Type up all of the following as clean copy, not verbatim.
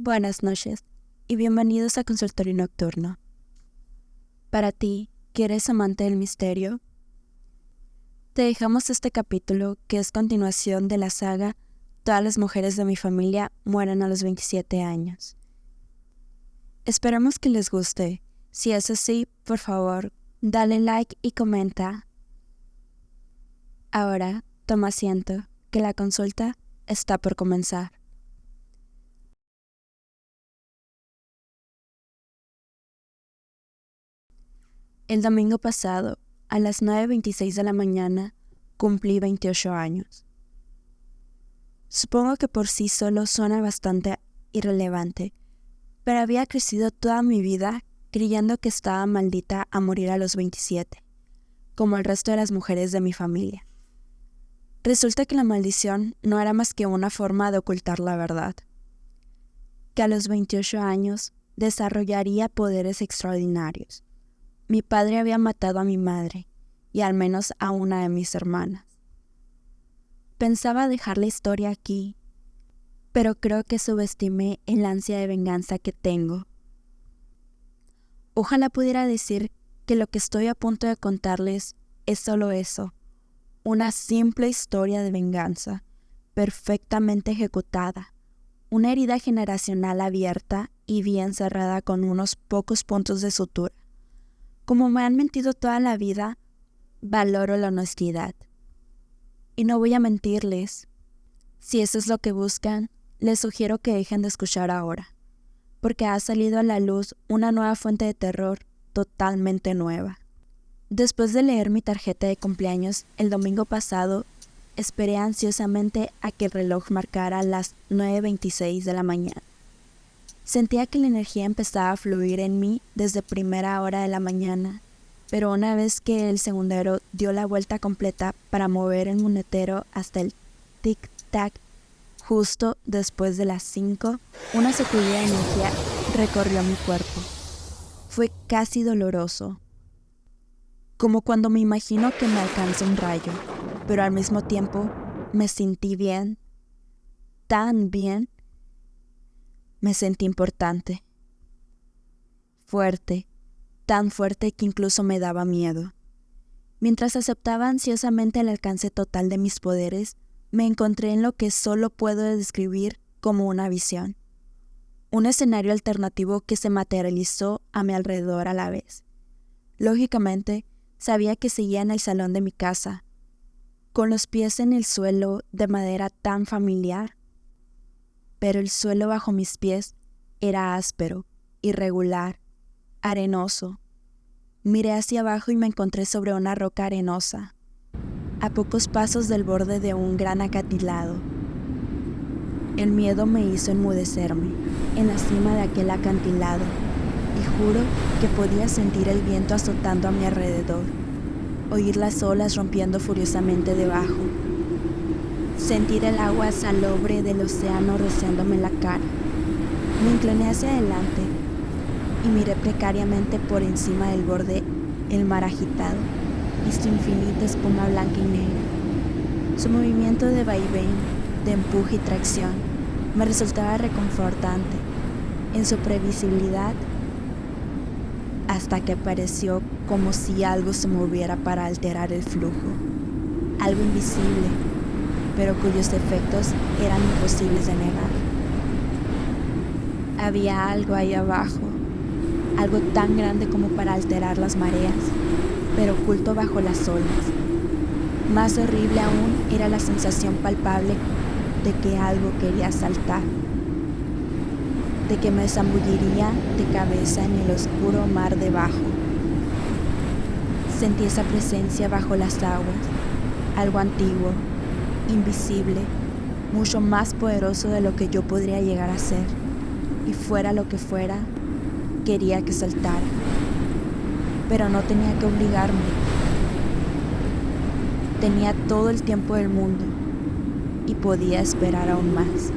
Buenas noches y bienvenidos a Consultorio Nocturno. Para ti, que eres amante del misterio, te dejamos este capítulo que es continuación de la saga Todas las mujeres de mi familia mueren a los 27 años. Esperamos que les guste. Si es así, por favor, dale like y comenta. Ahora, toma asiento, que la consulta está por comenzar. El domingo pasado, a las 9:26 de la mañana, cumplí 28 años. Supongo que por sí solo suena bastante irrelevante, pero había crecido toda mi vida creyendo que estaba maldita a morir a los 27, como el resto de las mujeres de mi familia. Resulta que la maldición no era más que una forma de ocultar la verdad, que a los 28 años desarrollaría poderes extraordinarios. Mi padre había matado a mi madre y al menos a una de mis hermanas. Pensaba dejar la historia aquí, pero creo que subestimé el ansia de venganza que tengo. Ojalá pudiera decir que lo que estoy a punto de contarles es solo eso, una simple historia de venganza, perfectamente ejecutada, una herida generacional abierta y bien cerrada con unos pocos puntos de sutura. Como me han mentido toda la vida, valoro la honestidad. Y no voy a mentirles. Si eso es lo que buscan, les sugiero que dejen de escuchar ahora, porque ha salido a la luz una nueva fuente de terror totalmente nueva. Después de leer mi tarjeta de cumpleaños el domingo pasado, esperé ansiosamente a que el reloj marcara las 9:26 de la mañana. Sentía que la energía empezaba a fluir en mí desde primera hora de la mañana, pero una vez que el segundero dio la vuelta completa para mover el monedero hasta el tic-tac, justo después de las 5, una sacudida de energía recorrió mi cuerpo. Fue casi doloroso, como cuando me imagino que me alcanza un rayo, pero al mismo tiempo me sentí bien, tan bien. Me sentí importante, fuerte, tan fuerte que incluso me daba miedo. Mientras aceptaba ansiosamente el alcance total de mis poderes, me encontré en lo que solo puedo describir como una visión. Un escenario alternativo que se materializó a mi alrededor a la vez. Lógicamente, sabía que seguía en el salón de mi casa, con los pies en el suelo de madera tan familiar. Pero el suelo bajo mis pies era áspero, irregular, arenoso. Miré hacia abajo y me encontré sobre una roca arenosa, a pocos pasos del borde de un gran acantilado. El miedo me hizo enmudecerme en la cima de aquel acantilado y juro que podía sentir el viento azotando a mi alrededor, oír las olas rompiendo furiosamente debajo, sentir el agua salobre del océano rociándome en la cara. Me incliné hacia adelante y miré precariamente por encima del borde el mar agitado y su infinita espuma blanca y negra. Su movimiento de vaivén, de empuje y tracción, me resultaba reconfortante en su previsibilidad hasta que pareció como si algo se moviera para alterar el flujo. Algo invisible, pero cuyos efectos eran imposibles de negar. Había algo ahí abajo, algo tan grande como para alterar las mareas, pero oculto bajo las olas. Más horrible aún era la sensación palpable de que algo quería saltar, de que me zambulliría de cabeza en el oscuro mar debajo. Sentí esa presencia bajo las aguas, algo antiguo, invisible, mucho más poderoso de lo que yo podría llegar a ser, y fuera lo que fuera, quería que saltara, pero no tenía que obligarme. Tenía todo el tiempo del mundo y podía esperar aún más.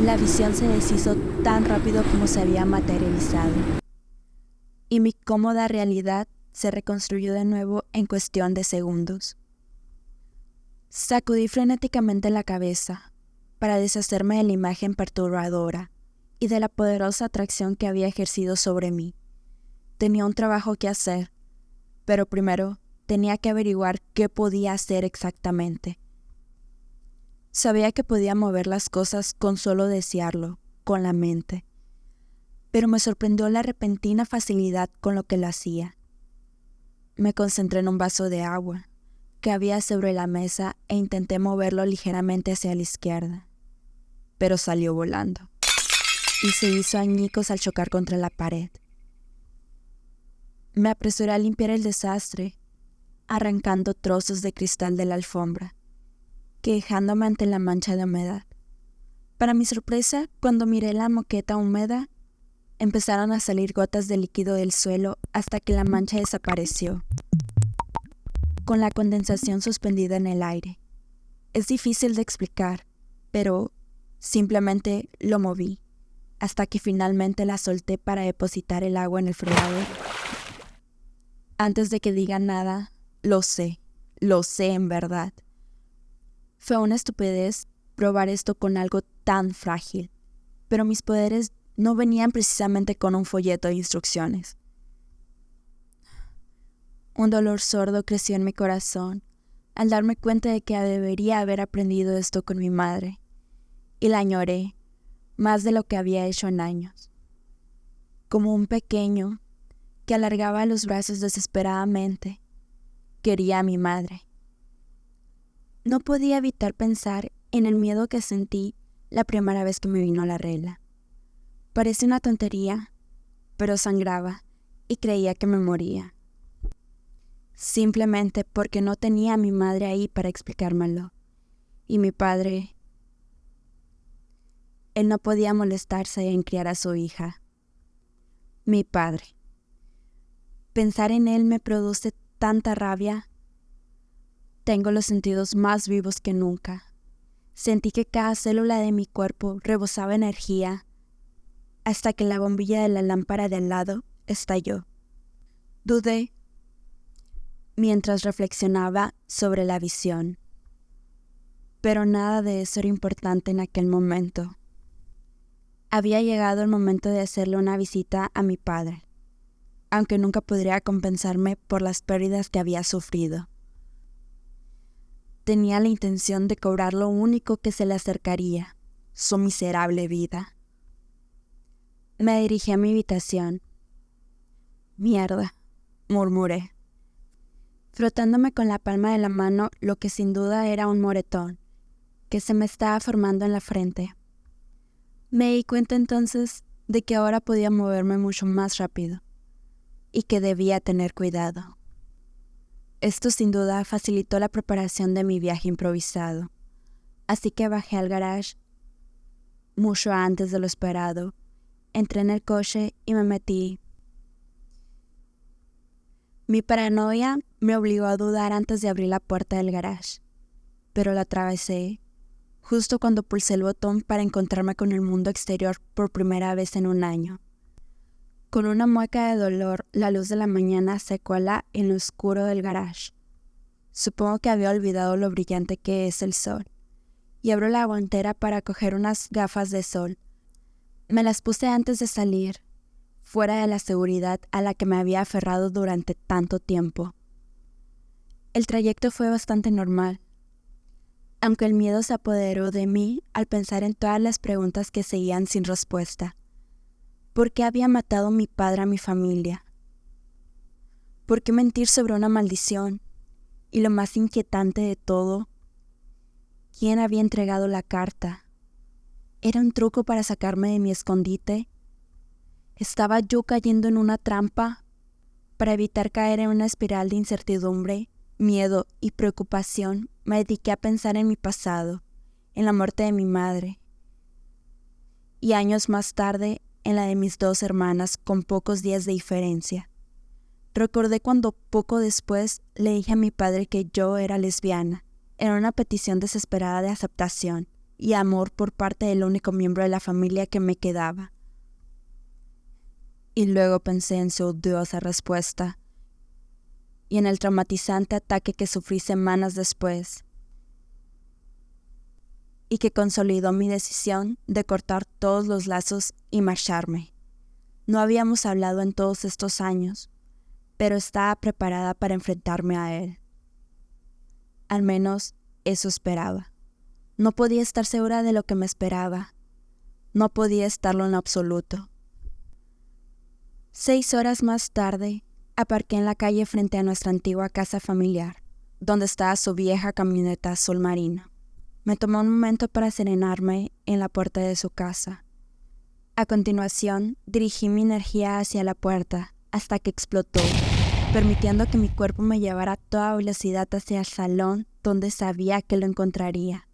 La visión se deshizo tan rápido como se había materializado, y mi cómoda realidad se reconstruyó de nuevo en cuestión de segundos. Sacudí frenéticamente la cabeza. para deshacerme de la imagen perturbadora y de la poderosa atracción que había ejercido sobre mí. Tenía un trabajo que hacer, pero primero tenía que averiguar qué podía hacer exactamente. Sabía que podía mover las cosas con solo desearlo, con la mente, pero me sorprendió la repentina facilidad con lo que lo hacía. Me concentré en un vaso de agua que había sobre la mesa e intenté moverlo ligeramente hacia la izquierda, pero salió volando y se hizo añicos al chocar contra la pared. Me apresuré a limpiar el desastre, arrancando trozos de cristal de la alfombra, quejándome ante la mancha de humedad. Para mi sorpresa, cuando miré la moqueta húmeda, empezaron a salir gotas de líquido del suelo hasta que la mancha desapareció, con la condensación suspendida en el aire. Es difícil de explicar, pero simplemente lo moví, hasta que finalmente la solté para depositar el agua en el fregadero. Antes de que diga nada, lo sé en verdad. Fue una estupidez probar esto con algo tan frágil, pero mis poderes no venían precisamente con un folleto de instrucciones. Un dolor sordo creció en mi corazón al darme cuenta de que debería haber aprendido esto con mi madre, y la añoré más de lo que había hecho en años. Como un pequeño que alargaba los brazos desesperadamente, quería a mi madre. No podía evitar pensar en el miedo que sentí la primera vez que me vino la regla. Parece una tontería, pero sangraba y creía que me moría. Simplemente porque no tenía a mi madre ahí para explicármelo. Y mi padre, él no podía molestarse en criar a su hija. Mi padre. Pensar en él me produce tanta rabia. Tengo los sentidos más vivos que nunca. Sentí que cada célula de mi cuerpo rebosaba energía hasta que la bombilla de la lámpara de al lado estalló. Dudé mientras reflexionaba sobre la visión, pero nada de eso era importante en aquel momento. Había llegado el momento de hacerle una visita a mi padre, aunque nunca podría compensarme por las pérdidas que había sufrido. Tenía la intención de cobrar lo único que se le acercaría, su miserable vida. Me dirigí a mi habitación. «Mierda», murmuré, frotándome con la palma de la mano lo que sin duda era un moretón que se me estaba formando en la frente. Me di cuenta entonces de que ahora podía moverme mucho más rápido y que debía tener cuidado. Esto sin duda facilitó la preparación de mi viaje improvisado, así que bajé al garage mucho antes de lo esperado. Entré en el coche y me metí. Mi paranoia me obligó a dudar antes de abrir la puerta del garage, pero la atravesé justo cuando pulsé el botón para encontrarme con el mundo exterior por primera vez en un año. Con una mueca de dolor, la luz de la mañana se cuela en lo oscuro del garage. Supongo que había olvidado lo brillante que es el sol, y abro la guantera para coger unas gafas de sol. Me las puse antes de salir, fuera de la seguridad a la que me había aferrado durante tanto tiempo. El trayecto fue bastante normal, aunque el miedo se apoderó de mí al pensar en todas las preguntas que seguían sin respuesta. ¿Por qué había matado mi padre a mi familia? ¿Por qué mentir sobre una maldición? Y lo más inquietante de todo, ¿quién había entregado la carta? ¿Era un truco para sacarme de mi escondite? ¿Estaba yo cayendo en una trampa? Para evitar caer en una espiral de incertidumbre, miedo y preocupación, me dediqué a pensar en mi pasado, en la muerte de mi madre, y años más tarde en la de mis dos hermanas con pocos días de diferencia. Recordé cuando poco después le dije a mi padre que yo era lesbiana, en una petición desesperada de aceptación y amor por parte del único miembro de la familia que me quedaba. Y luego pensé en su odiosa respuesta y en el traumatizante ataque que sufrí semanas después. y que consolidó mi decisión de cortar todos los lazos y marcharme. No habíamos hablado en todos estos años, pero estaba preparada para enfrentarme a él. Al menos eso esperaba. No podía estar segura de lo que me esperaba. No podía estarlo en absoluto. 6 horas más tarde, aparqué en la calle frente a nuestra antigua casa familiar, donde estaba su vieja camioneta azul marino. Me tomó un momento para serenarme en la puerta de su casa. A continuación, dirigí mi energía hacia la puerta hasta que explotó, permitiendo que mi cuerpo me llevara a toda velocidad hacia el salón donde sabía que lo encontraría.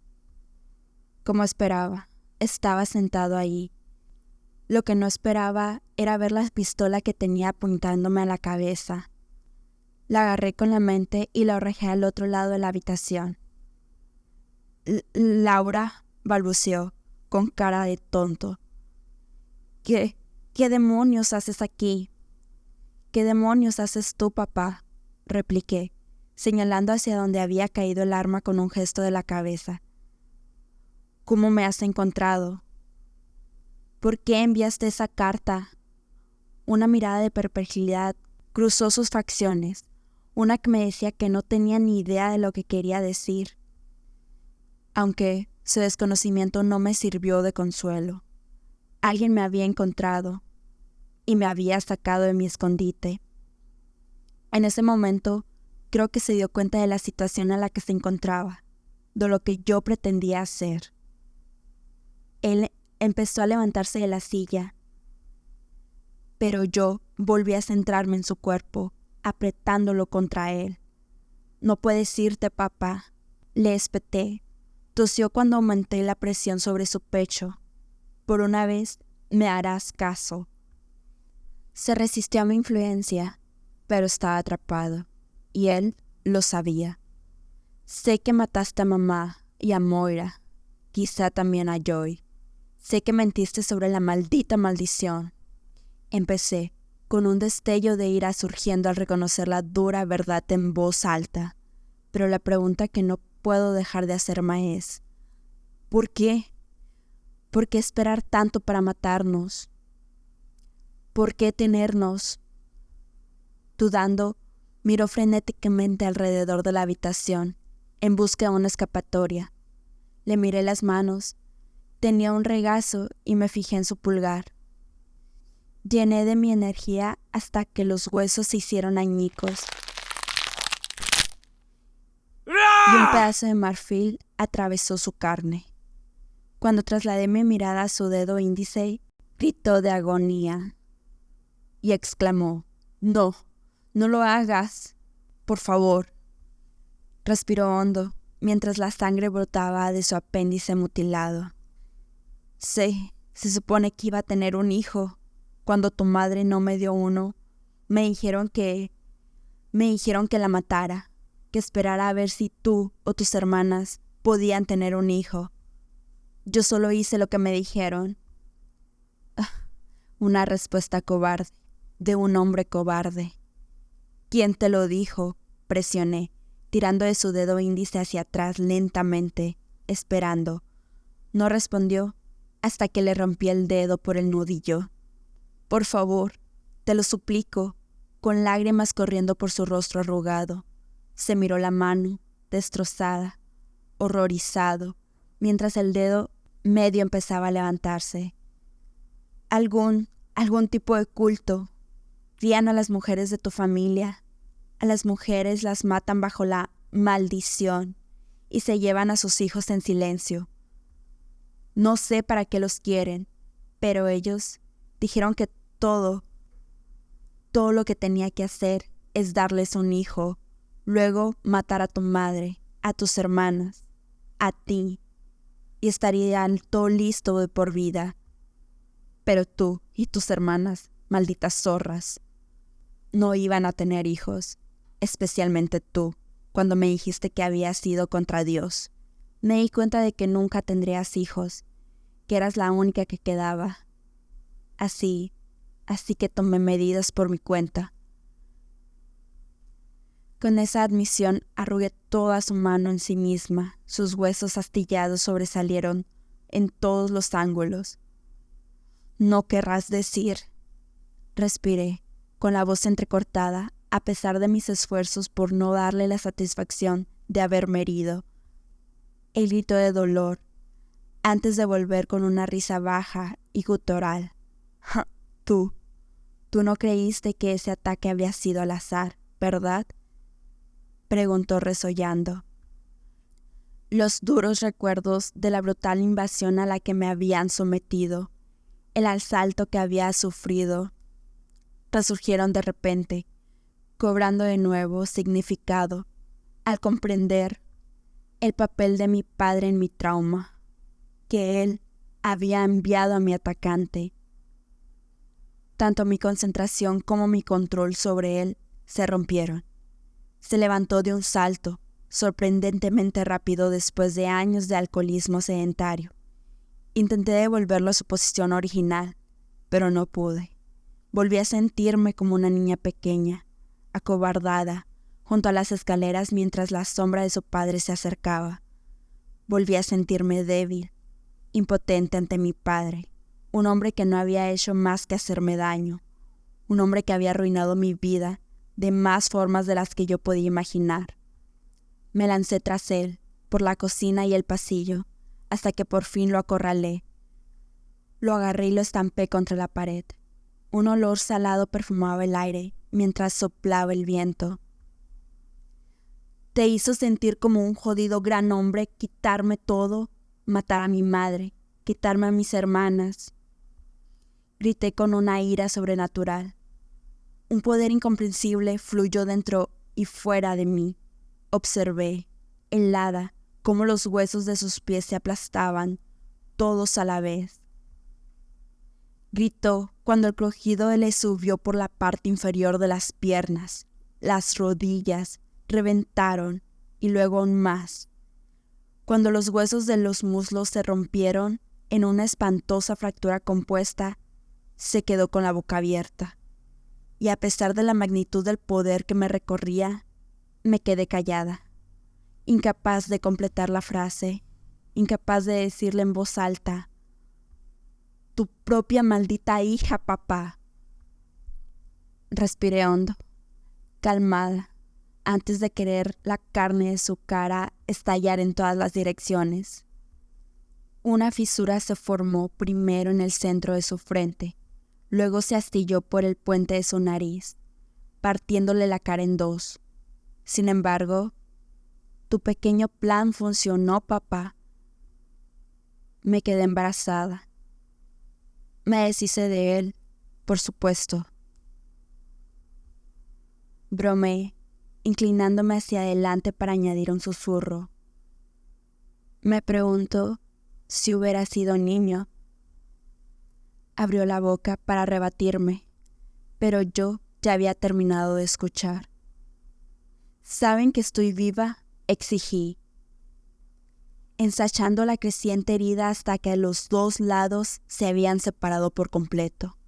Como esperaba, estaba sentado ahí. Lo que no esperaba era ver la pistola que tenía apuntándome a la cabeza. La agarré con la mente y la arrojé al otro lado de la habitación. Laura, balbuceó, con cara de tonto. ¿Qué demonios haces aquí? ¿Qué demonios haces tú, papá?, repliqué, señalando hacia donde había caído el arma con un gesto de la cabeza. ¿Cómo me has encontrado? ¿Por qué enviaste esa carta? Una mirada de perplejidad cruzó sus facciones, una que me decía que no tenía ni idea de lo que quería decir. Aunque su desconocimiento no me sirvió de consuelo. Alguien me había encontrado y me había sacado de mi escondite. En ese momento, creo que se dio cuenta de la situación en la que se encontraba, de lo que yo pretendía hacer. Él empezó a levantarse de la silla, pero yo volví a centrarme en su cuerpo, apretándolo contra él. «No puedes irte, papá», le espeté. Tosió cuando aumenté la presión sobre su pecho. «Por una vez, me harás caso». Se resistió a mi influencia, pero estaba atrapado, y él lo sabía. «Sé que mataste a mamá y a Moira, quizá también a Joy. Sé que mentiste sobre la maldita maldición». Empecé, con un destello de ira surgiendo al reconocer la dura verdad en voz alta. Pero la pregunta que no puedo dejar de hacerme es: ¿por qué? ¿Por qué esperar tanto para matarnos? ¿Por qué tenernos? Dudando, miró frenéticamente alrededor de la habitación, en busca de una escapatoria. Le miré las manos. Tenía un regazo y me fijé en su pulgar. Llené de mi energía hasta que los huesos se hicieron añicos. Y un pedazo de marfil atravesó su carne. Cuando trasladé mi mirada a su dedo índice, gritó de agonía y exclamó: «No, no lo hagas, por favor». Respiró hondo mientras la sangre brotaba de su apéndice mutilado. «Se supone que iba a tener un hijo. Cuando tu madre no me dio uno, me dijeron que la matara, que esperara a ver si tú o tus hermanas podían tener un hijo. Yo solo hice lo que me dijeron». Una respuesta cobarde, de un hombre cobarde. «¿Quién te lo dijo?», presioné, tirando de su dedo índice hacia atrás lentamente, esperando. No respondió hasta que le rompí el dedo por el nudillo. «Por favor, te lo suplico», con lágrimas corriendo por su rostro arrugado. Se miró la mano, destrozada, horrorizado, mientras el dedo medio empezaba a levantarse. Algún tipo de culto. Crían a las mujeres de tu familia. A las mujeres las matan bajo la maldición y se llevan a sus hijos en silencio. No sé para qué los quieren, pero ellos dijeron que todo lo que tenía que hacer es darles un hijo, luego matar a tu madre, a tus hermanas, a ti, y estarían todo listo de por vida. Pero tú y tus hermanas, malditas zorras, no iban a tener hijos, especialmente tú, cuando me dijiste que habías ido contra Dios. Me di cuenta de que nunca tendrías hijos, que eras la única que quedaba. Así que tomé medidas por mi cuenta. Con esa admisión arrugué toda su mano en sí misma, sus huesos astillados sobresalieron en todos los ángulos. «No querrás decir», respiré, con la voz entrecortada, a pesar de mis esfuerzos por no darle la satisfacción de haberme herido. El grito de dolor, antes de volver con una risa baja y gutural. Tú no creíste que ese ataque había sido al azar, ¿verdad?», preguntó resollando. Los duros recuerdos de la brutal invasión a la que me habían sometido, el asalto que había sufrido, resurgieron de repente, cobrando de nuevo significado, al comprender el papel de mi padre en mi trauma, que él había enviado a mi atacante. Tanto mi concentración como mi control sobre él se rompieron. Se levantó de un salto, sorprendentemente rápido después de años de alcoholismo sedentario. Intenté devolverlo a su posición original, pero no pude. Volví a sentirme como una niña pequeña, acobardada, junto a las escaleras mientras la sombra de su padre se acercaba. Volví a sentirme débil, impotente ante mi padre, un hombre que no había hecho más que hacerme daño, un hombre que había arruinado mi vida de más formas de las que yo podía imaginar. Me lancé tras él, por la cocina y el pasillo, hasta que por fin lo acorralé. Lo agarré y lo estampé contra la pared. Un olor salado perfumaba el aire mientras soplaba el viento. «Te hizo sentir como un jodido gran hombre quitarme todo, matar a mi madre, quitarme a mis hermanas», grité con una ira sobrenatural. Un poder incomprensible fluyó dentro y fuera de mí. Observé, helada, cómo los huesos de sus pies se aplastaban, todos a la vez. Gritó cuando el crujido le subió por la parte inferior de las piernas. Las rodillas reventaron y luego aún más. Cuando los huesos de los muslos se rompieron en una espantosa fractura compuesta, se quedó con la boca abierta. Y a pesar de la magnitud del poder que me recorría, me quedé callada, incapaz de completar la frase, incapaz de decirle en voz alta: «Tu propia maldita hija, papá». Respiré hondo, calmada, antes de querer la carne de su cara estallar en todas las direcciones. Una fisura se formó primero en el centro de su frente, luego se astilló por el puente de su nariz, partiéndole la cara en dos. Sin embargo, tu pequeño plan funcionó, papá. Me quedé embarazada. Me deshice de él, por supuesto. Bromeé, inclinándome hacia adelante para añadir un susurro. Me preguntó si hubiera sido niño. Abrió la boca para rebatirme, pero yo ya había terminado de escuchar. «¿Saben que estoy viva?», exigí, ensachando la creciente herida hasta que los dos lados se habían separado por completo.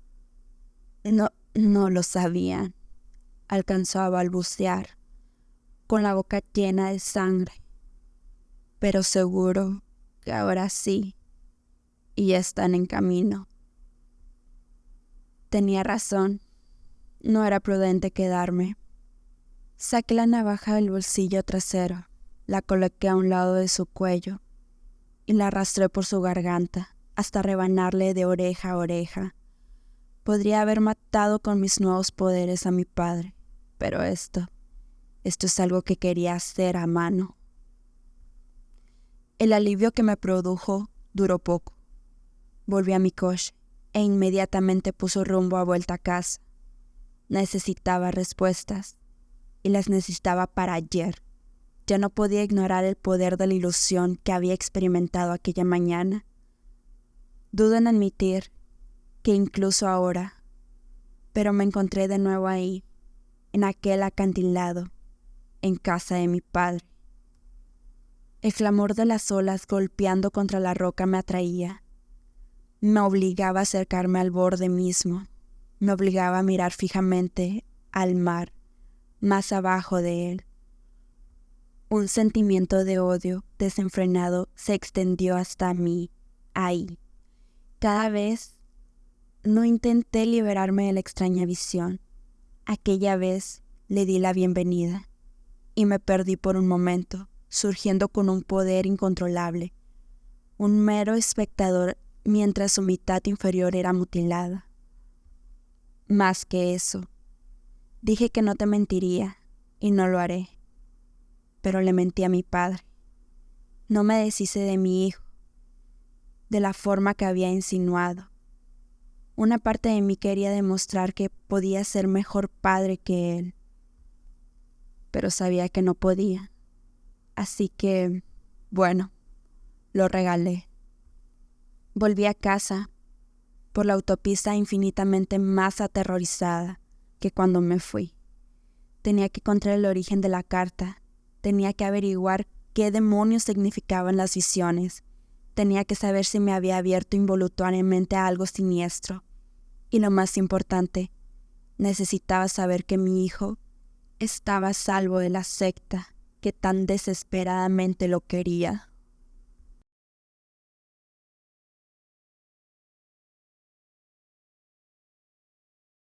No lo sabían», alcanzó a balbucear, con la boca llena de sangre. «Pero seguro que ahora sí, y ya están en camino». Tenía razón, no era prudente quedarme. Saqué la navaja del bolsillo trasero, la coloqué a un lado de su cuello y la arrastré por su garganta hasta rebanarle de oreja a oreja. Podría haber matado con mis nuevos poderes a mi padre, pero esto es algo que quería hacer a mano. El alivio que me produjo duró poco. Volví a mi coche e inmediatamente puso rumbo a vuelta a casa. Necesitaba respuestas, y las necesitaba para ayer. Ya no podía ignorar el poder de la ilusión que había experimentado aquella mañana. Dudo en admitir que incluso ahora, pero me encontré de nuevo ahí, en aquel acantilado, en casa de mi padre. El clamor de las olas golpeando contra la roca me atraía. Me obligaba a acercarme al borde mismo. Me obligaba a mirar fijamente al mar, más abajo de él. Un sentimiento de odio desenfrenado se extendió hasta mí, ahí. Cada vez no intenté liberarme de la extraña visión. Aquella vez le di la bienvenida y me perdí por un momento, surgiendo con un poder incontrolable, un mero espectador mientras su mitad inferior era mutilada. Más que eso, dije que no te mentiría y no lo haré, pero le mentí a mi padre. No me deshice de mi hijo, de la forma que había insinuado. Una parte de mí quería demostrar que podía ser mejor padre que él, pero sabía que no podía. Así que, bueno, lo regalé. Volví a casa, por la autopista infinitamente más aterrorizada que cuando me fui. Tenía que encontrar el origen de la carta, tenía que averiguar qué demonios significaban las visiones, tenía que saber si me había abierto involuntariamente a algo siniestro. Y lo más importante, necesitaba saber que mi hijo estaba a salvo de la secta que tan desesperadamente lo quería.